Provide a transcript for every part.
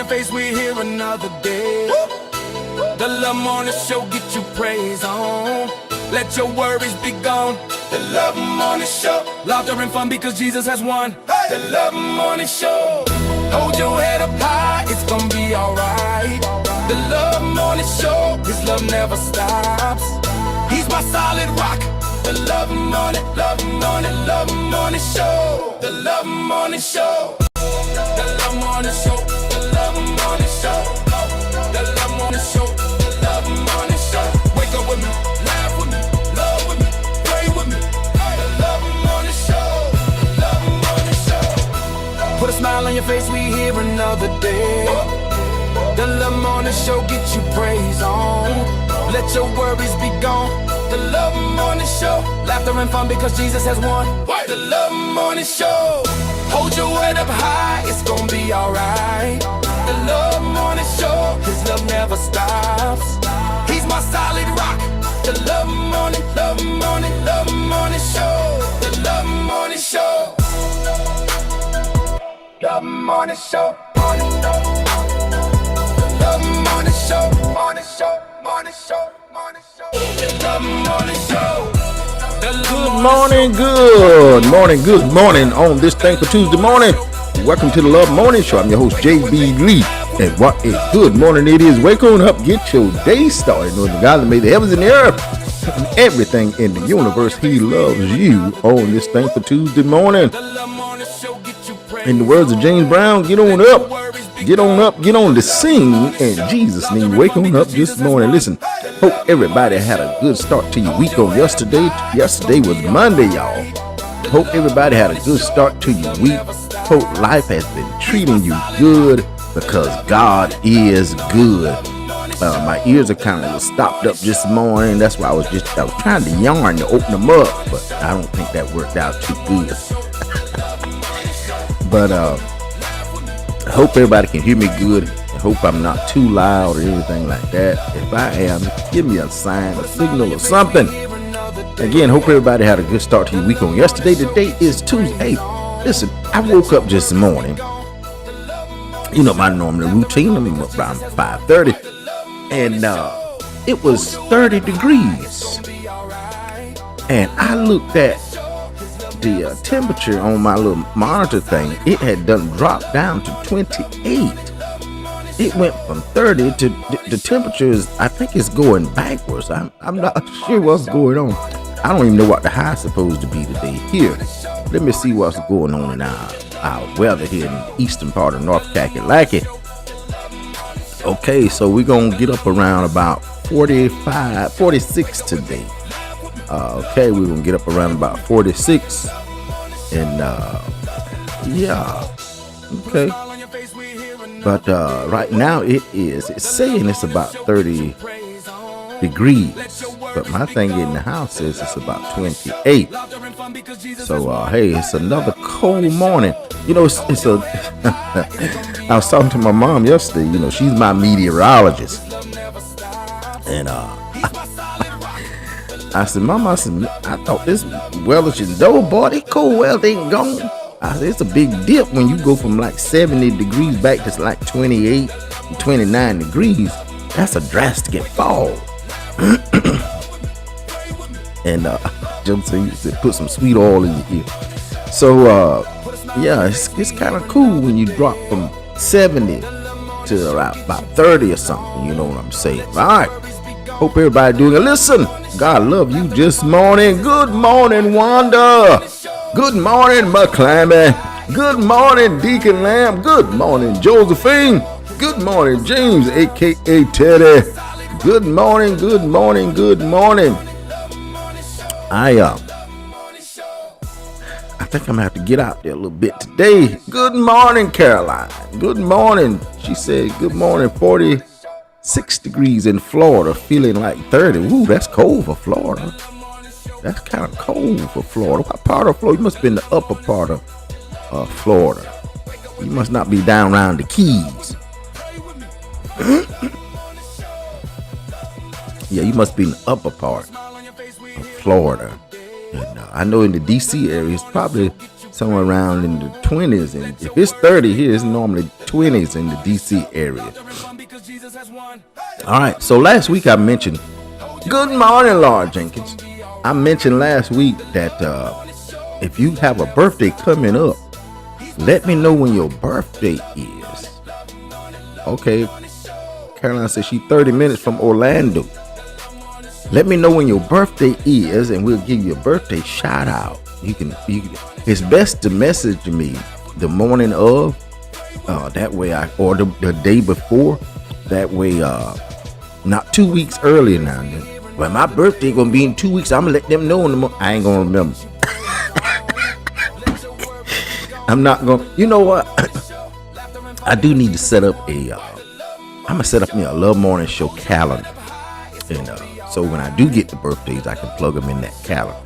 face, we're here another day. The Love Morning Show, get you praise on. Let your worries be gone. The Love Morning Show, laughter and fun because Jesus has won. The Love Morning Show, hold your head up high, it's gonna be alright. The Love Morning Show, His love never stops. He's my solid rock. The Love Morning, Love Morning, Love Morning Show. The Love Morning Show. The Love Morning Show. The Love Morning Show. The Love Morning Show. The Love Morning Show. Wake up with me, laugh with me, love with me, pray with me. The Love Morning Show. Love Morning Show. Put a smile on your face, we here another day. The Love Morning Show, get you praise on. Let your worries be gone. The Love Morning Show, laughter and fun because Jesus has won. The Love Morning Show, hold your head up high, it's gonna be alright. The Love Morning Show, His love never stops. He's my solid rock. The Love Morning, Love Morning, Love Morning Show. The Love Morning Show. Love Morning Show. Morning Show. The Love Morning Show. Morning Show. Morning Show. Morning Show. The Love Morning Show. Good morning on this Thankful Tuesday morning. Welcome to the Love Morning Show. I'm your host, J.B. Lee. And what a good morning it is. Wake on up, get your day started. Knowing the God that made the heavens and the earth and everything in the universe, He loves you on this Thankful Tuesday morning. In the words of James Brown, get on up, get on to sing in Jesus' name. Wake on up this morning. Listen, hope everybody had a good start to your week on yesterday. Yesterday was Monday, y'all. Hope everybody had a good start to your week. Hope life has been treating you good because God is good. My ears are kind of stopped up this morning. That's why I was trying to yarn to open them up, but I don't think that worked out too good. But I hope everybody can hear me good. I hope I'm not too loud or anything like that. If I am, give me a sign, a signal or something. Again, hope everybody had a good start to your week on yesterday. The date is Tuesday. Listen, I woke up this morning. You know my normal routine. I'm up around 5:30. And it was 30 degrees. And I looked at the temperature on my little monitor thing. It had dropped down to 28. It went from 30 to the temperature is, I think it's going backwards. I'm not sure what's going on. I don't even know what the high is supposed to be today here. Let me see what's going on in our weather here in the eastern part of North Kakalaki. Okay, so we're going to get up around about 45, 46 today. Okay, we're going to get up around about 46. And, yeah. Okay. But right now it's saying it's about 30 degrees. But my thing in the house says it's about 28. So, hey, it's another cold morning. You know, it's a... I was talking to my mom yesterday. You know, she's my meteorologist. And, I said, Mama, I thought this weather should go, boy. This cold weather ain't gone. I said, it's a big dip when you go from like 70 degrees back to like 28, 29 degrees. That's a drastic fall. And Jim said, put some sweet oil in your ear. So, yeah, it's kind of cool when you drop from 70 to about 30 or something. You know what I'm saying? All right. Hope everybody doing it. Listen, God love you this morning. Good morning, Wanda. Good morning, McClammy. Good morning, Deacon Lamb. Good morning, Josephine. Good morning, James, a.k.a. Teddy. Good morning, good morning, good morning. I think I'm gonna have to get out there a little bit today. Good morning, Caroline. Good morning. She said good morning, 46 degrees in Florida, feeling like 30. Ooh, that's cold for Florida. That's kind of cold for Florida. What part of Florida? You must be in the upper part of Florida. You must not be down around the Keys. Yeah, you must be in the upper part of Florida. And I know in the D.C. area, it's probably somewhere around in the 20s, and if it's 30 here, it's normally 20s in the DC area. All right, so last week I mentioned, good morning, Lord Jenkins. I mentioned last week that if you have a birthday coming up, let me know when your birthday is. Okay, Caroline says she's 30 minutes from Orlando. Let me know when your birthday is, and we'll give you a birthday shout out. You can. It's best to message me the morning of, that way or the day before. That way, not 2 weeks earlier now. Well, my birthday gonna be in 2 weeks. I'm gonna let them know in the morning. I ain't gonna remember. I'm not gonna. You know what? I do need to set up I'm gonna set up me a Love Morning Show calendar, and so when I do get the birthdays, I can plug them in that calendar.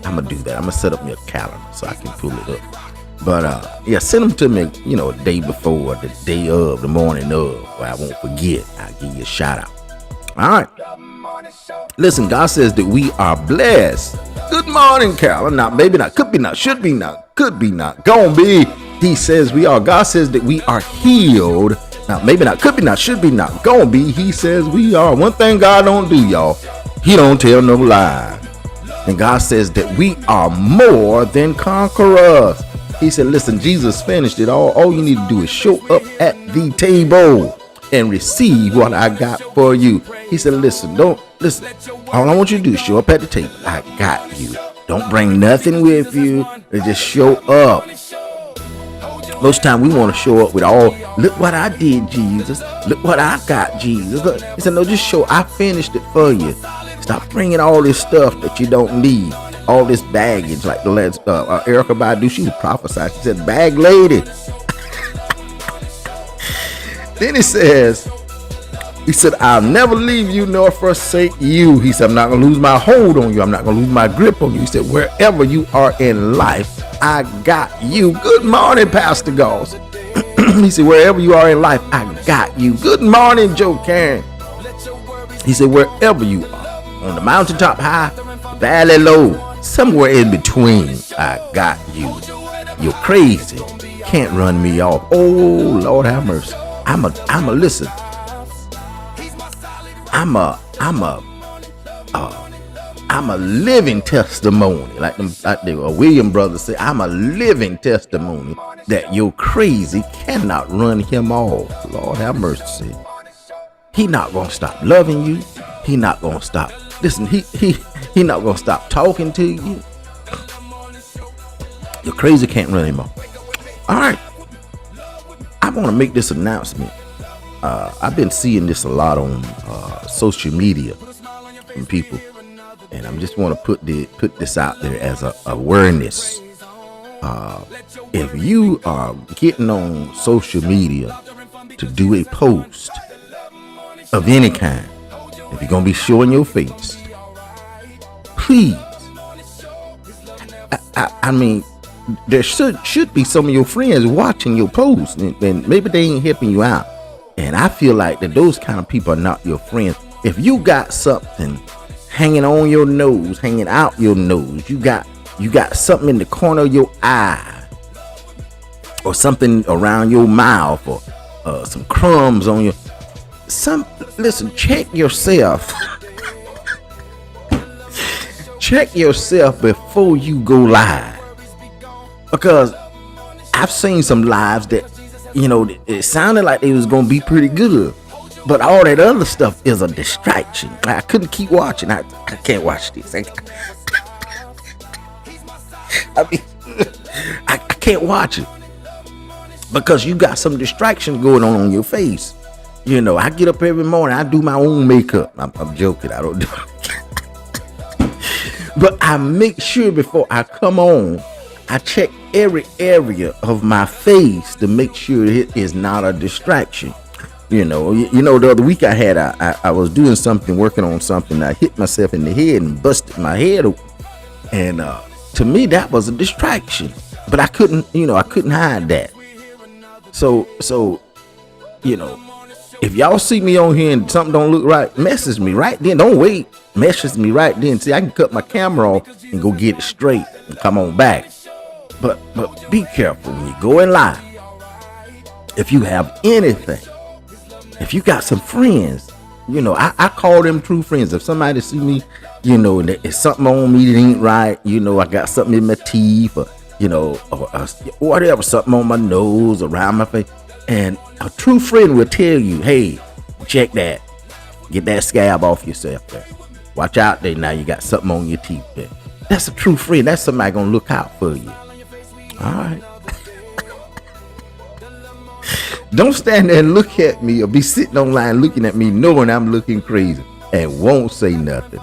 I'm gonna do that. I'm gonna set up me a calendar so I can pull it up. But yeah, send them to me, a day before, the day of, the morning of, where I won't forget. I'll give you a shout out. All right. Listen, God says that we are blessed. Good morning, Carolyn. Now, maybe not, could be not, should be not, could be not, gonna be. He says we are. God says that we are healed. Now, maybe not, could be not, should be not, gonna be. He says we are. One thing God don't do, y'all, he don't tell no lies. And God says that we are more than conquerors. He said, listen, Jesus finished it all. All you need to do is show up at the table and receive what I got for you. He said, listen, all I want you to do is show up at the table. I got you. Don't bring nothing with you. Just show up. Most time we want to show up with look what I did, Jesus. Look what I got, Jesus. Look. He said, no, just show. I finished it for you. Stop bringing all this stuff that you don't need. All this baggage, like the last Erykah Badu, she was prophesied. She said, "Bag lady." Then he said, "I'll never leave you nor forsake you." He said, "I'm not gonna lose my hold on you. I'm not gonna lose my grip on you." He said, "Wherever you are in life, I got you." Good morning, Pastor Goss. He said, "Wherever you are in life, I got you." Good morning, Joe Karen. He said, "Wherever you are, on the mountaintop high, valley low, somewhere in between, I got you. You're crazy. Can't run me off." Oh, Lord have mercy. I'm a listen. I'm a living testimony. Like the William brothers say, I'm a living testimony that you're crazy cannot run him off. Lord have mercy. He not gonna stop loving you. He not gonna stop. Listen, he not gonna stop talking to you. You're crazy can't run him off. All right. I want to make this announcement. I've been seeing this a lot on social media from people, and I just want to put this out there as a awareness. If you are getting on social media to do a post of any kind, if you're gonna be showing your face, please. I mean, there should be some of your friends watching your post, and maybe they ain't helping you out. And I feel like that those kind of people are not your friends. If you got something hanging on your nose, hanging out your nose, you got something in the corner of your eye, or something around your mouth, or some crumbs on your. Listen, check yourself. Check yourself before you go live. Because I've seen some lives that, it sounded like they was going to be pretty good. But all that other stuff is a distraction. I couldn't keep watching. I can't watch this. I can't watch it. Because you got some distractions going on your face. I get up every morning. I do my own makeup. I'm joking. I don't do it. But I make sure before I come on, I check every area of my face to make sure it is not a distraction. The other week I was doing something, working on something. I hit myself in the head and busted my head open. And to me, that was a distraction. But I couldn't hide that. So if y'all see me on here and something don't look right, message me right then. Don't wait. Message me right then. See, I can cut my camera off and go get it straight and come on back. But be careful when you go in live. If you have anything, if you got some friends, I call them true friends. If somebody see me, and it's something on me that ain't right, I got something in my teeth, or whatever, something on my nose, around my face, and a true friend will tell you, hey, check that, get that scab off yourself there. Watch out there, now you got something on your teeth there. That's a true friend. That's somebody gonna look out for you. All right. Don't stand there and look at me or be sitting online looking at me knowing I'm looking crazy and won't say nothing.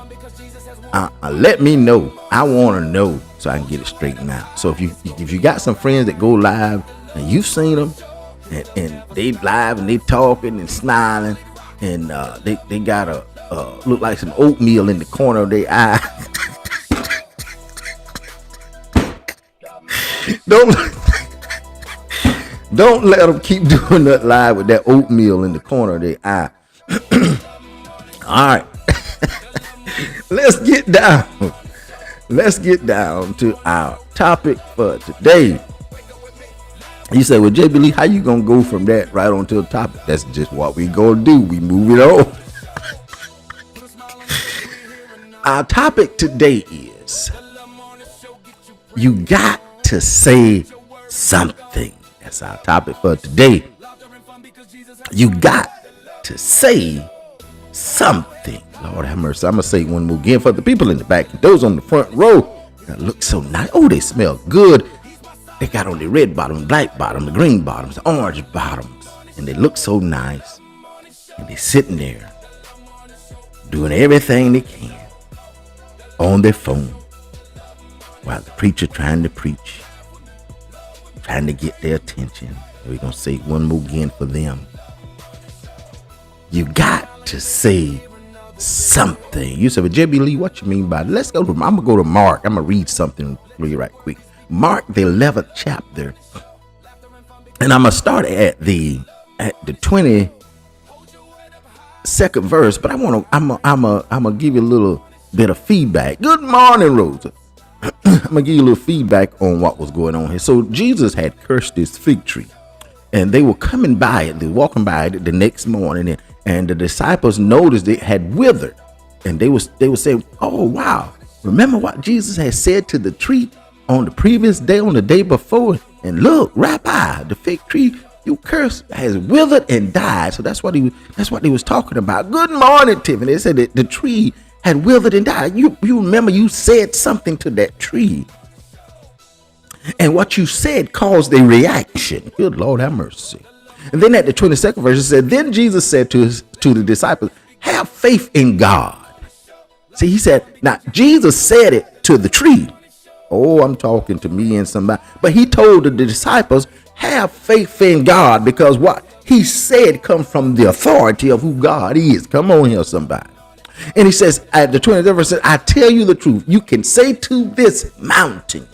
Let me know. I want to know so I can get it straightened out. So if you got some friends that go live and you've seen them and they live and they talking and smiling and they got a look like some oatmeal in the corner of their eye. Don't let them keep doing that live with that oatmeal in the corner of their eye. All right. Let's get down to our topic for today. You say, well, JB Lee, how you going to go from that right on to the topic? That's just what we going to do. We move it on. Our topic today is, you got to say something. That's our topic for today. You got to say something. Lord have mercy. I'm going to say one more again for the people in the back. Those on the front row that look so nice. Oh, they smell good. They got on the red bottom, the black bottom, the green bottoms, the orange bottoms. And they look so nice. And they're sitting there doing everything they can on their phone while the preacher trying to preach, trying to get their attention. We're going to say it one more again for them. You got to say something. You said, but JB Lee, what you mean by that? Let's go to, I'm going to go to Mark. I'm going to read something really right quick. Mark, the 11th chapter. And I'm going to start at the 22nd verse, but I'm going to give you a little bit of feedback. Good morning, Rosa. I'm going to give you a little feedback on what was going on here. So Jesus had cursed this fig tree, and they were coming by it. They were walking by it the next morning, and the disciples noticed it had withered. And they were saying, oh, wow. Remember what Jesus had said to the tree on the previous day, on the day before? And look, Rabbi, the fig tree you cursed has withered and died. So that's what he was talking about. Good morning, Tiffany. They said that the tree had withered and died. You remember you said something to that tree, and what you said caused a reaction. Good Lord have mercy. And then at the 22nd verse, it said, then Jesus said to the disciples, have faith in God. See, he said, now Jesus said it to the tree. Oh, I'm talking to me and somebody. But he told the disciples, have faith in God, because what he said comes from the authority of who God is. Come on here, somebody. And he says at the 23rd verse, I tell you the truth. You can say to this mountain,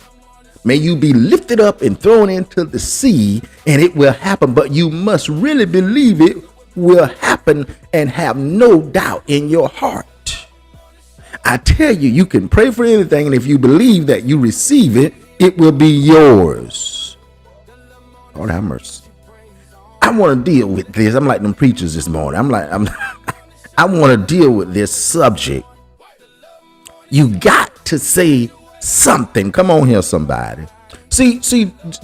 may you be lifted up and thrown into the sea, and it will happen. But you must really believe it will happen and have no doubt in your heart. I tell you, you can pray for anything, and if you believe that you receive it, it will be yours. Lord have mercy. I want to deal with this. I'm like them preachers this morning. I want to deal with this subject. You got to say something. Come on here, somebody. See,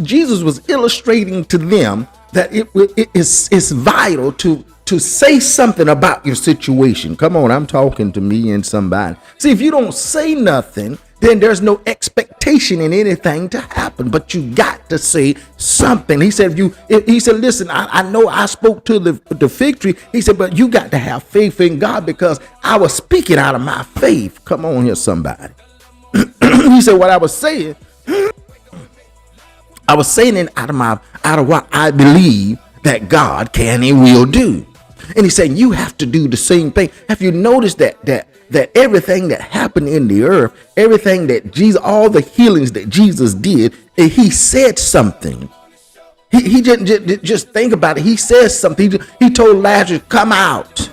Jesus was illustrating to them that it's vital to say something about your situation. Come on, I'm talking to me and somebody. See, if you don't say nothing, then there's no expectation in anything to happen, but you got to say something. He said, listen, I know I spoke to the fig tree. He said, but you got to have faith in God, because I was speaking out of my faith. Come on here, somebody. He said, what I was saying it out of what I believe that God can and will do. And he's saying you have to do the same thing. Have you noticed that everything that happened in the earth, everything that Jesus, all the healings that Jesus did, he said something. He didn't just think about it. He says something. He told Lazarus, come out.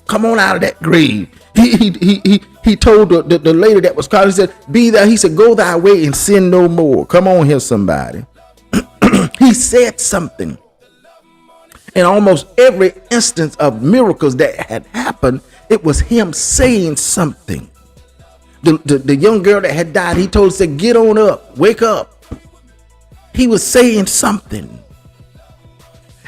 Come on out of that grave. he told the lady that was called, he said, be thou, he said, go thy way and sin no more. Come on here, somebody. He said something. In almost every instance of miracles that had happened, it was him saying something. The young girl that had died, he told her, said, get on up, wake up. He was saying something.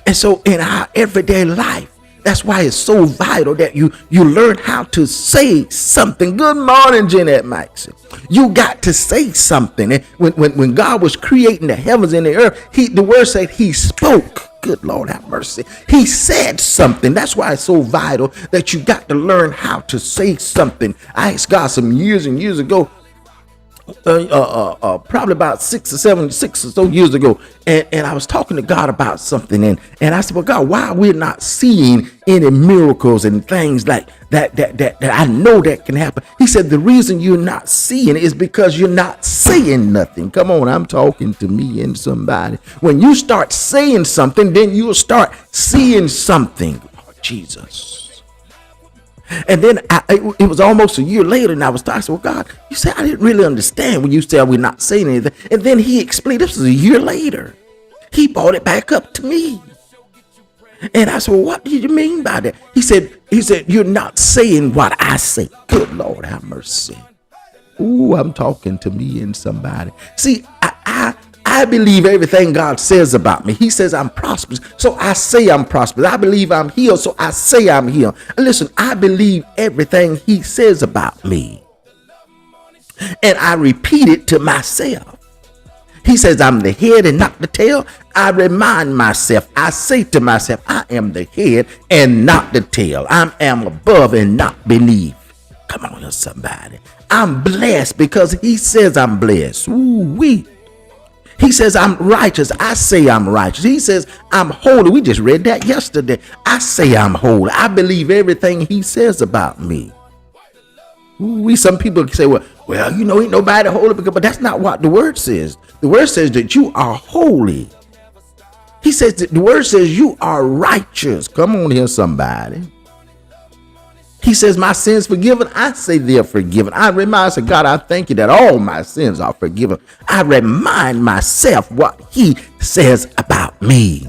And so in our everyday life, that's why it's so vital that you learn how to say something. Good morning, Jeanette Maxson. You got to say something. And when God was creating the heavens and the earth, the word said he spoke. Good Lord have mercy. He said something. That's why it's so vital that you got to learn how to say something. I asked God some years and years ago, probably about 6 or so years ago, and I was talking to God about something, and I said, well, God, why we're not seeing any miracles and things like that I know that can happen? He said, the reason you're not seeing it is because you're not saying nothing. Come on, I'm talking to me and somebody. When you start saying something, then you'll start seeing something. Oh, Jesus. And then it was almost a year later, and I said, well, God, you said I didn't really understand when you said we're not saying anything. And then he explained, this was a year later. He brought it back up to me. And I said, well, what did you mean by that? He said, you're not saying what I say. Good Lord have mercy. Ooh, I'm talking to me and somebody. See, I believe everything God says about me. He says I'm prosperous, so I say I'm prosperous. I believe I'm healed, so I say I'm healed. And listen, I believe everything he says about me. And I repeat it to myself. He says I'm the head and not the tail. I remind myself, I say to myself, I am the head and not the tail. I am above and not beneath. Come on, somebody. I'm blessed because he says I'm blessed. Ooh-wee. He says I'm righteous. I say I'm righteous. He says I'm holy. We just read that yesterday. I say I'm holy. I believe everything he says about me. Some people say, well, ain't nobody holy, but that's not what the word says. The word says that you are holy. He says that the word says you are righteous. Come on here, somebody. He says, my sins forgiven. I say they're forgiven. I remind myself, God, I thank you that all my sins are forgiven. I remind myself what he says about me.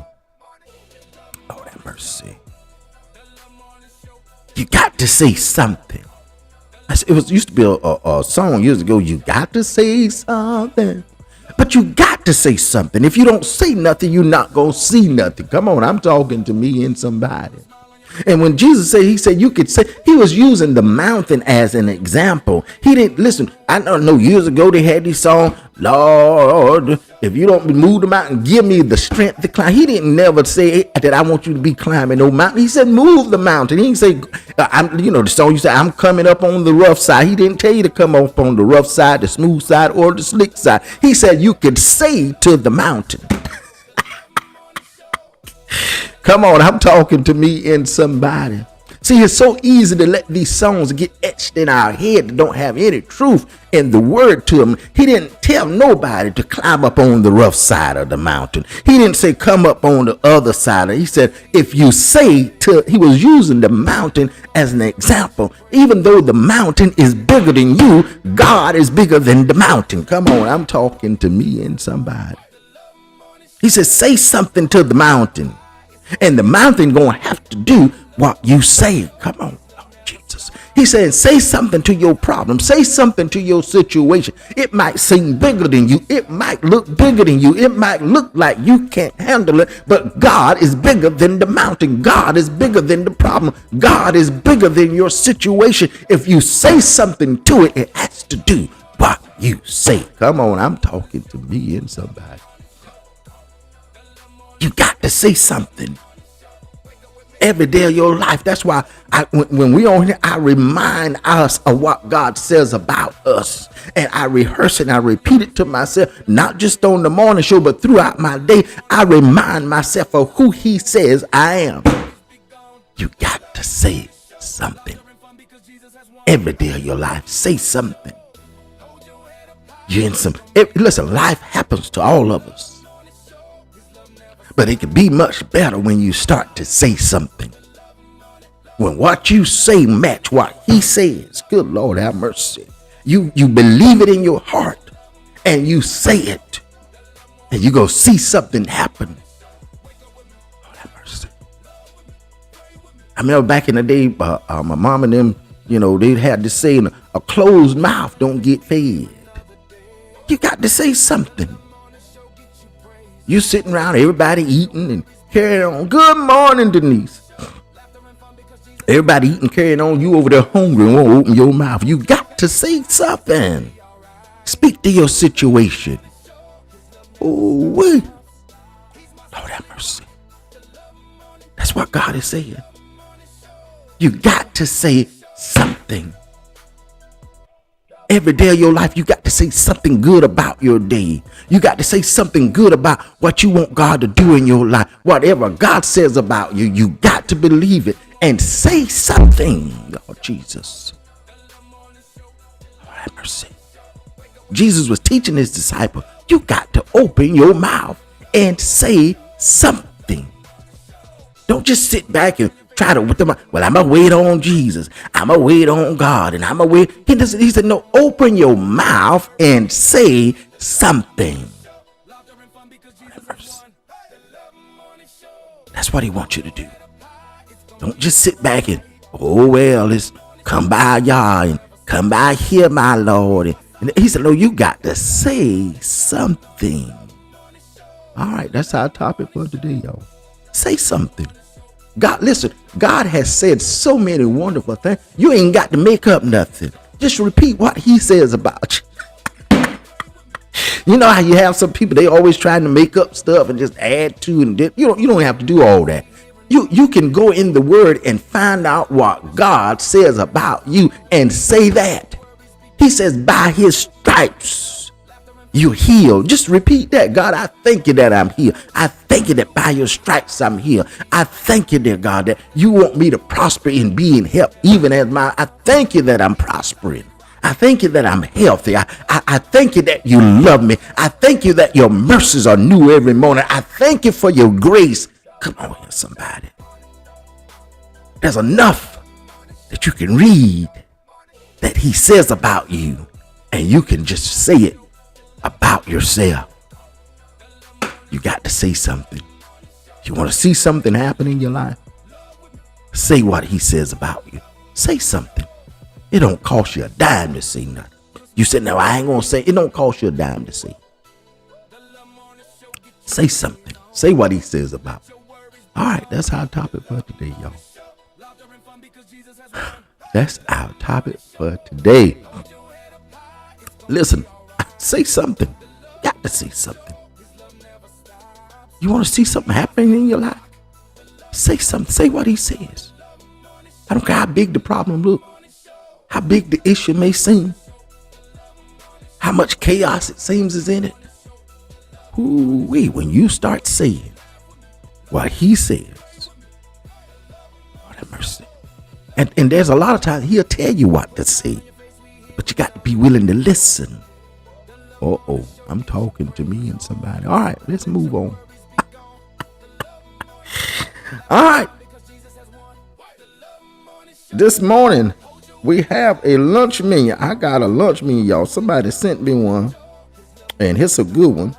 Lord have mercy. You got to say something. It used to be a song years ago. You got to say something. But you got to say something. If you don't say nothing, you're not going to see nothing. Come on, I'm talking to me and somebody. And when Jesus said, he said you could say, he was using the mountain as an example. He didn't listen. I don't know, years ago they had this song, Lord, if you don't move the mountain, give me the strength to climb. He didn't never say that I want you to be climbing no mountain. He said move the mountain. He didn't say, the song you say, I'm coming up on the rough side. He didn't tell you to come up on the rough side, the smooth side, or the slick side. He said you could say to the mountain. Come on, I'm talking to me and somebody. See, it's so easy to let these songs get etched in our head that don't have any truth in the word to them. He didn't tell nobody to climb up on the rough side of the mountain. He didn't say come up on the other side. He said if you say to, he was using the mountain as an example. Even though the mountain is bigger than you, God is bigger than the mountain. Come on, I'm talking to me and somebody. He said say something to the mountain. And the mountain gonna have to do what you say. Come on, Lord Jesus. He said, say something to your problem. Say something to your situation. It might seem bigger than you. It might look bigger than you. It might look like you can't handle it. But God is bigger than the mountain. God is bigger than the problem. God is bigger than your situation. If you say something to it, it has to do what you say. Come on, I'm talking to me and somebody. You got to say something every day of your life. That's why when we on here, I remind us of what God says about us. And I rehearse it and I repeat it to myself, not just on the morning show, but throughout my day. I remind myself of who he says I am. You got to say something every day of your life. Say something. Listen, life happens to all of us. But it can be much better when you start to say something. When what you say match what he says, good Lord have mercy. You believe it in your heart and you say it, and you go see something happen. Lord have mercy. I remember back in the day, my mom and them, they had this saying, a closed mouth don't get fed. You got to say something. You sitting around, everybody eating and carrying on. Good morning, Denise. Everybody eating, carrying on. You over there hungry and won't open your mouth. You got to say something. Speak to your situation. Oh, wait. Lord have mercy. That's what God is saying. You got to say something. Every day of your life, you got to say something good about your day. You got to say something good about what you want God to do in your life. Whatever God says about you, you got to believe it and say something. Oh, Jesus. Lord have mercy. Jesus was teaching his disciples, you got to open your mouth and say something. Don't just sit back and try to, well, I'm going to wait on Jesus. I'm going to wait on God. And I'm going to wait. He said, no, open your mouth and say something. That's what he wants you to do. Don't just sit back and, oh, well, let's come by y'all and come by here, my Lord. And he said, no, you got to say something. All right, that's our topic for today, y'all. Say something. God, listen, God has said so many wonderful things. You ain't got to make up nothing. Just repeat what he says about you. You know how you have some people, they always trying to make up stuff and just add to and dip. You don't have to do all that. You can go in the word and find out what God says about you and say that. He says, by his stripes, you healed. Just repeat that. God, I thank you that I'm healed. I thank you that by your stripes I'm healed. I thank you, dear God, that you want me to prosper in being healthy, even as I thank you that I'm prospering. I thank you that I'm healthy. I thank you that you love me. I thank you that your mercies are new every morning. I thank you for your grace. Come on here, somebody. There's enough that you can read that he says about you, and you can just say it about yourself. You got to say something. If you want to see something happen in your life, say what he says about you. Say something. It don't cost you a dime to say nothing. You said, no, I ain't gonna say. It don't cost you a dime to say. Say something. Say what he says about you. All right, that's our topic for today, y'all. That's our topic for today. Listen, say something. You got to say something. You want to see something happening in your life? Say something. Say what he says. I don't care how big the problem looks, how big the issue may seem, how much chaos it seems is in it. Ooh-wee, when you start saying what he says, Lord have mercy. And there's a lot of times he'll tell you what to say, but you got to be willing to listen. Uh-oh, I'm talking to me and somebody. All right, let's move on. All right. This morning, we have a lunch menu. I got a lunch menu, y'all. Somebody sent me one, and it's a good one.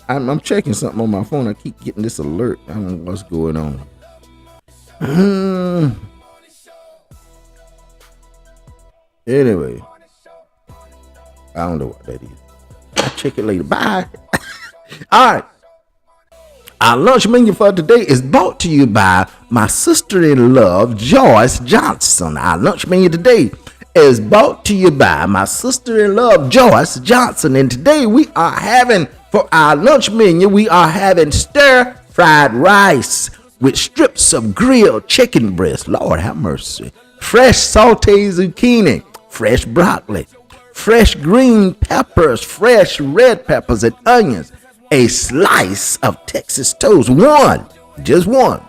I'm checking something on my phone. I keep getting this alert. I don't know what's going on. Anyway, I don't know what that is. I'll check it later. Bye. All right. Our lunch menu for today is brought to you by my sister-in-law, Joyce Johnson. Our lunch menu today is brought to you by my sister-in-law, Joyce Johnson. And today we are having, for our lunch menu, we are having stir-fried rice with strips of grilled chicken breast. Lord have mercy. Fresh sauteed zucchini, fresh broccoli, fresh green peppers, fresh red peppers and onions, a slice of Texas toast, just one,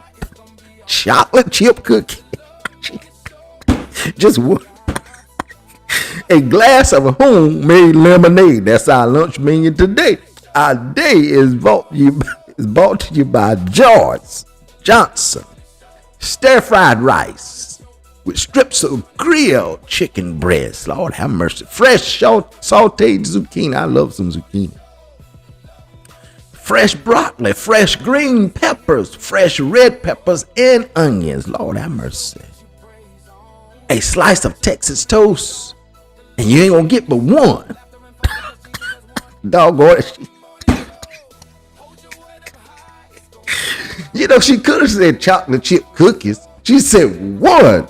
chocolate chip cookie, just one, a glass of homemade lemonade. That's our lunch menu today. Our day is brought to you by George Johnson. Stir-fried rice with strips of grilled chicken breast. Lord have mercy. Fresh sauteed zucchini. I love some zucchini. Fresh broccoli, fresh green peppers, fresh red peppers, and onions. Lord have mercy. A slice of Texas toast. And you ain't gonna get but one. Doggone it. You know, she could have said chocolate chip cookies. She said one.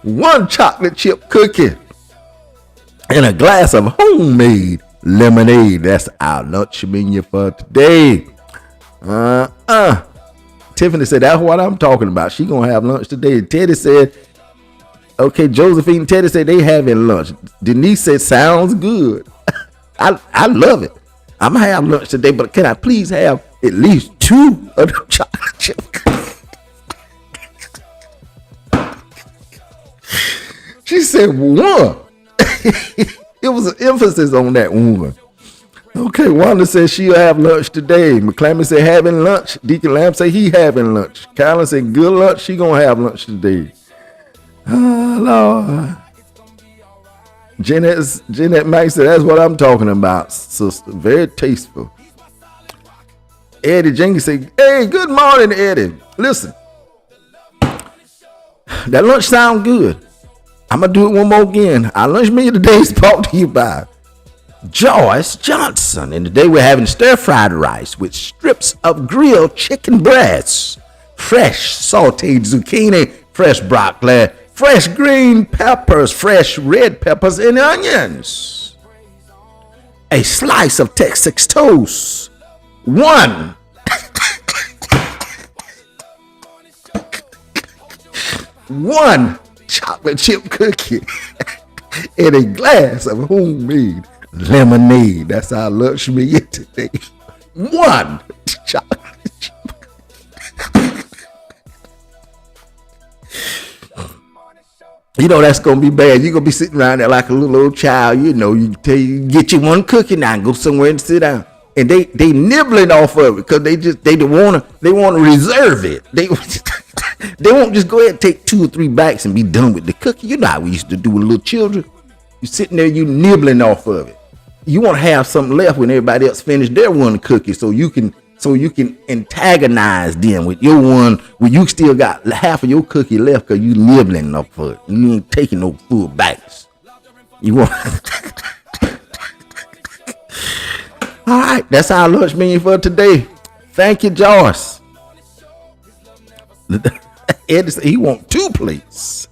One chocolate chip cookie. And a glass of homemade lemonade. That's our lunch menu for today. Tiffany said, that's what I'm talking about. She gonna have lunch today. Teddy said, okay, Josephine and Teddy said they having lunch. Denise said, sounds good. I love it. I'm gonna have lunch today, but can I please have at least 2 of the chocolate chip cookies? She said one. It was an emphasis on that one. Okay, Wanda said she'll have lunch today. McClammy said having lunch. Deacon Lamb said he having lunch. Carolyn said good lunch. She gonna have lunch today. Oh, Lord. Jeanette Mack said that's what I'm talking about, sister. Very tasteful. Eddie Jenkins said, hey, good morning, Eddie. Listen, that lunch sound good. I'm gonna do it one more again. Our lunch menu today is brought to you by Joyce Johnson. And today we're having stir-fried rice with strips of grilled chicken breasts, fresh sauteed zucchini, fresh broccoli, fresh green peppers, fresh red peppers, and onions. A slice of Texas toast. One. One chocolate chip cookie. And a glass of homemade lemonade. That's our lunch meal today. One chocolate chip cookie. You know that's gonna be bad. You're gonna be sitting around there like a little old child. You know, you tell you get you one cookie now and go somewhere and sit down. And they nibbling off of it because they wanna reserve it. They won't just go ahead and take 2 or 3 bites and be done with the cookie. You know how we used to do with little children. You sitting there, you nibbling off of it. You want to have something left when everybody else finished their one cookie, so you can antagonize them with your one when you still got half of your cookie left because you nibbling off of it. You ain't taking no full bites. You want. All right, that's our lunch menu for today. Thank you, Joyce. Eddie said he want 2 plates.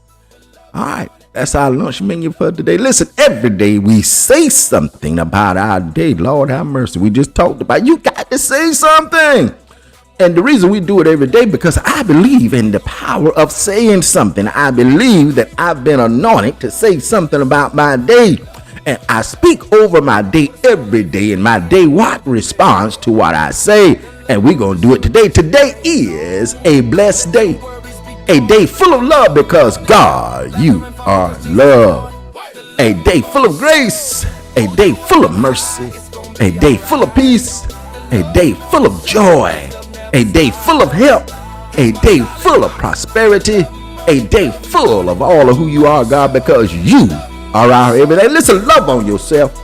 All right, that's our lunch menu for today. Listen, every day we say something about our day. Lord have mercy. We just talked about you got to say something. And the reason we do it every day because I believe in the power of saying something. I believe that I've been anointed to say something about my day. And I speak over my day every day. And my day responds to what I say. And we're going to do it today. Today is a blessed day. A day full of love because God, you are love. A day full of grace. A day full of mercy. A day full of peace. A day full of joy. A day full of help. A day full of prosperity. A day full of all of who you are, God, because you are our everyday. Listen, love on yourself.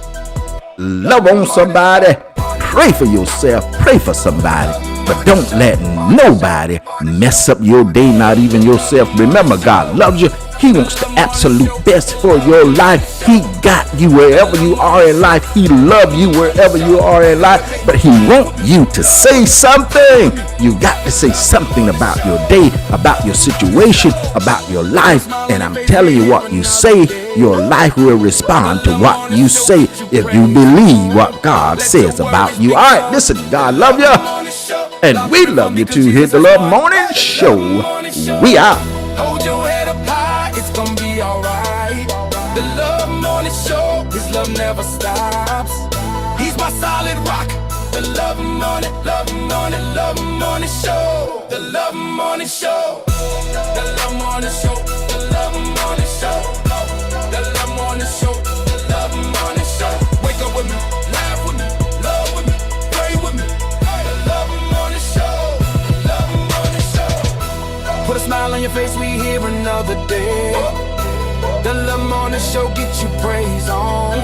Love on somebody. Pray for yourself. Pray for somebody. But don't let nobody mess up your day, not even yourself. Remember, God loves you. He wants the absolute best for your life. He got you wherever you are in life. He loves you wherever you are in life. But he wants you to say something. You got to say something about your day, about your situation, about your life. And I'm telling you, what you say, your life will respond to what you say if you believe what God says about you. All right, listen, God love you. And we love you too. Hit the Love Morning Show. We out. Hold your head up high, it's gonna be alright. The Love Morning Show, his love never stops. He's my solid rock. The Love Morning, Love Morning, Love Morning Show. The Love Morning Show. The Love Morning Show. The Love Morning Show. The Love Morning Show. The Love Morning Show. Wake up with me, laugh with me, love with me, pray with me. The Love Morning Show. Love Morning Show. face, we here another day. The Love Morning Show get you praise on.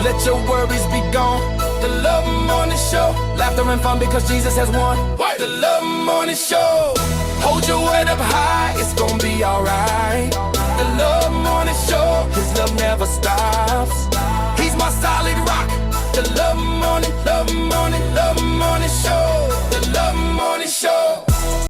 Let your worries be gone. The Love Morning Show, laughter and fun because Jesus has won. The Love Morning Show, hold your head up high, it's gonna be alright.